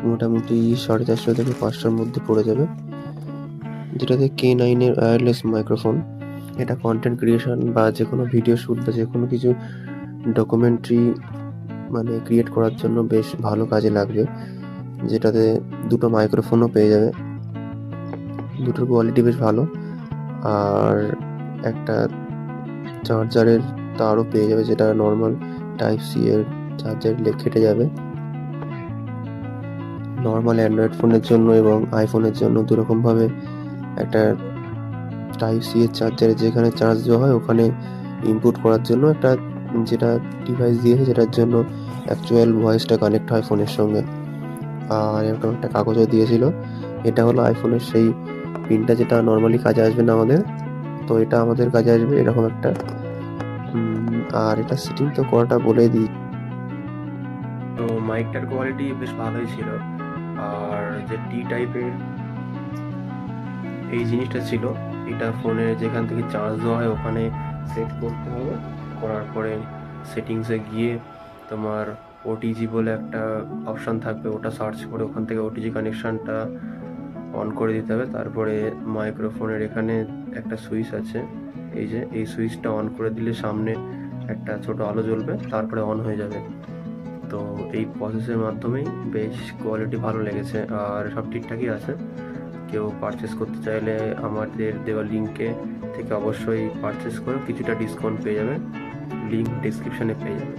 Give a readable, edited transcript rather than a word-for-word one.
মোটামুটি 450 থেকে 500-র মধ্যে পড়ে যাবে, যেটাতে K9-এর ওয়্যারলেস মাইক্রোফোন। এটা কন্টেন্ট ক্রিয়েশন বা যে কোনো ভিডিও শ্যুট বা যে কোনো কিছু ডকুমেন্টারি মানে ক্রিয়েট করার জন্য বেশ ভালো কাজে লাগবে, যেটাতে দুটো মাইক্রোফোনও পেয়ে যাবে, দুটোর কোয়ালিটি বেশ ভালো। আর একটা চার্জারের তারও পেয়ে যাবে, যেটা নর্মাল টাইপ সি এর চার্জার কেটে যাবে। নর্মাল অ্যান্ড্রয়েড ফোনের জন্য এবং আইফোনের জন্য দুরকমভাবে একটা টাইপ সি এর চার্জারে যেখানে চার্জ দেওয়া হয় ওখানে ইনপুট করার জন্য একটা যেটা ডিভাইস দিয়েছে, যেটার জন্য অ্যাকচুয়াল ভয়েসটা কানেক্ট হয় ফোনের সঙ্গে। আর এরকম একটা কাগজও দিয়েছিল। এটা হলো আইফোনের সেই পিনটা যেটা নর্মালি কাজে আসবে না আমাদের, তো এটা আমাদের কাজে আসবে এরকম একটা। আর এটা সেটিং তো করাটা বলে দিই। তো মাইকটার কোয়ালিটি বেশ ভালোই ছিল। আর যে টি টাইপের এই জিনিসটা ছিল, এটা ফোনে যেখান থেকে চার্জ দেওয়া হয় ওখানে সেট করতে হবে। করার পরে সেটিংসে গিয়ে তোমার ওটিজি বলে একটা অপশান থাকবে, ওটা সার্চ করে ওখান থেকে ওটিজি কানেকশানটা অন করে দিতে হবে। তারপরে মাইক্রোফোনের এখানে একটা সুইচ আছে, এই যে এই সুইচটা অন করে দিলে সামনে একটা ছোট আলো জ্বলবে, তারপরে অন হয়ে যাবে। তো এই প্রসেসের মাধ্যমেই বেশ কোয়ালিটি ভালো লেগেছে আর সব ঠিকঠাকই আছে। কেউ পারচেস করতে চাইলে আমাদের দেওয়া লিঙ্কে থেকে অবশ্যই পারচেস করে কিছুটা ডিসকাউন্ট পেয়ে যাবে, লিঙ্ক ডিসক্রিপশানে পেয়ে যাবে।